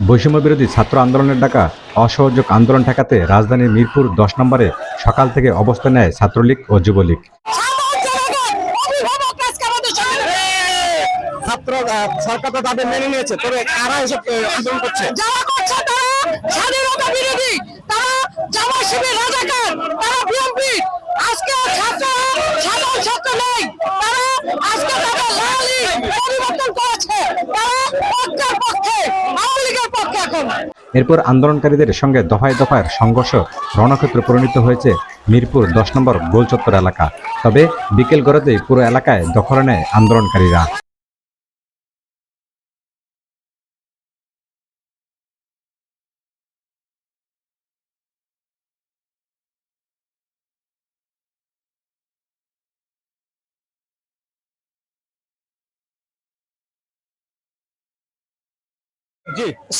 বৈষম্য বিরোধী ছাত্র আন্দোলনের ডাকা অসহযোগ আন্দোলন ঠেকাতে রাজধানীর মিরপুর 10 নম্বরে সকাল থেকে অবস্থান নেয় ছাত্রলীগ ও যুবলীগ। সরকার তো তাদের মেনে নিয়েছে, তবে কারা এসব আন্দোলন করছে? যারা করছে তারা স্বাধীনতা বিরোধী, তারা জামাত শিবির রাজাকার, তারা বিএনপি। আজকে সাধারণ ছাত্র নেই, তারা আজকে তাদের লালি পরিবর্তন করেছে, তারা পক্ষের পক্ষে, আওয়ামী লীগের পক্ষে এখন। এরপর আন্দোলনকারীদের সঙ্গে দফায় দফায় সংঘর্ষ রণক্ষেত্রে পরিণত হয়েছে মিরপুর 10 নম্বর গোলচত্বর এলাকা। তবে বিকেল গড়াতেই পুরো এলাকায় দখলে নেয় আন্দোলনকারীরা।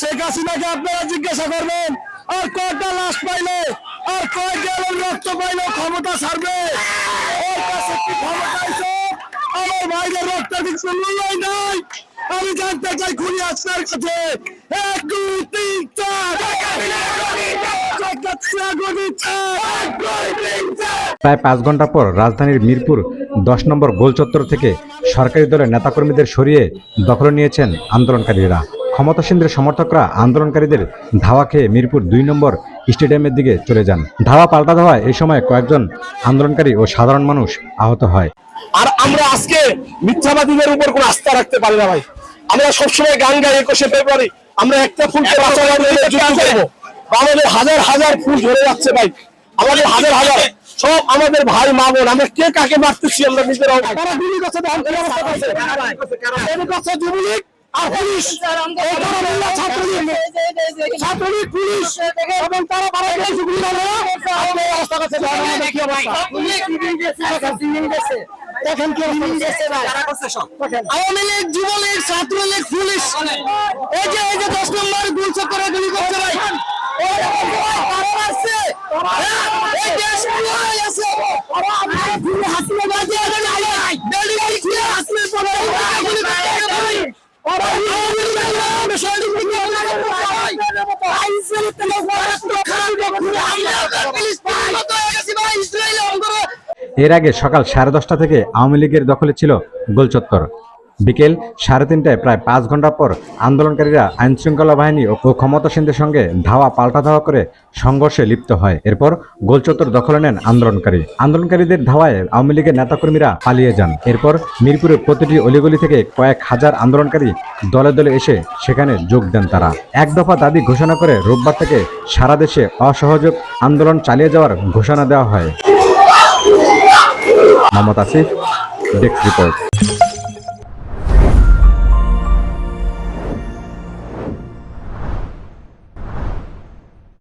শেখ হাসিনাকে আপনারা জিজ্ঞাসা করবেন, আর কয়টা লাশ পাইলে, আর কয় গ্যালন রক্ত পাইলে ক্ষমতা ছাড়বে? ওর কাছে কি ক্ষমতা আছে? আমার ভাইদের রক্তের কিছু মূল্যই নাই। আমি জানতে চাই খুনি আসনার কাছে 1 2 3 4 প্রায় 5 ঘন্টা পর রাজধানীর মিরপুর 10 নম্বর গোলচত্বর থেকে সরকারি দলের নেতাকর্মীদের সরিয়ে দখলে নিয়েছেন আন্দোলনকারীরা। ক্ষমতাসীনদের সমর্থকরা আন্দোলনকারীদের ধাওয়া খেয়ে মিরপুর 2 নম্বর স্টেডিয়ামের দিকে চলে যান। ধাওয়া পাল্টা ধাওয়ায় এই সময় কয়েকজন আন্দোলনকারী ও সাধারণ মানুষ আহত হয়। আর আমরা আজকে মিথ্যাবাদীদের উপর কোনো আস্থা রাখতে পারি না ভাই। আমরা সবসময় গান গাই 21শে ফেব্রুয়ারি আমরা একটা ফুলকে বাঁচানোর জন্য যুদ্ধ করব। আমাদের হাজার হাজার ফুল ধরে যাচ্ছে ভাই, আমাদের হাজার হাজার সব আমাদের ভাই মা বোন, আমরা কে কাকে মারতেছি আমরা নিজেরাও। তারা গুলি করছে, যুবলীগ আর পুলিশ, ছাত্রলীগ পুলিশ এবং তারা আওয়ামী লীগ, যুবলীগ, ছাত্রলীগ, পুলিশ, এই যে 10 নম্বর গোলচত্বরে গুলি করছে ভাই। এর আগে সকাল 10:30 থেকে আওয়ামী লীগের দখলে ছিল গোলচত্বর। বিকেল 3:30টায় প্রায় 5 ঘন্টা পর আন্দোলনকারীরা আইনশৃঙ্খলা বাহিনী ও ক্ষমতাসীনদের সঙ্গে ধাওয়া পাল্টা ধাওয়া করে সংঘর্ষে লিপ্ত হয়। এরপর গোলচত্বর দখলে নেন আন্দোলনকারীদের ধাওয়ায় আওয়ামী লীগের নেতাকর্মীরা পালিয়ে যান। এরপর মিরপুরের প্রতিটি অলিগলি থেকে কয়েক হাজার আন্দোলনকারী দলে দলে এসে সেখানে যোগ দেন। তারা এক দফা দাবি ঘোষণা করে রোববার থেকে সারা দেশে অসহযোগ আন্দোলন চালিয়ে যাওয়ার ঘোষণা দেওয়া হয়। Mohammad Asif, desk report.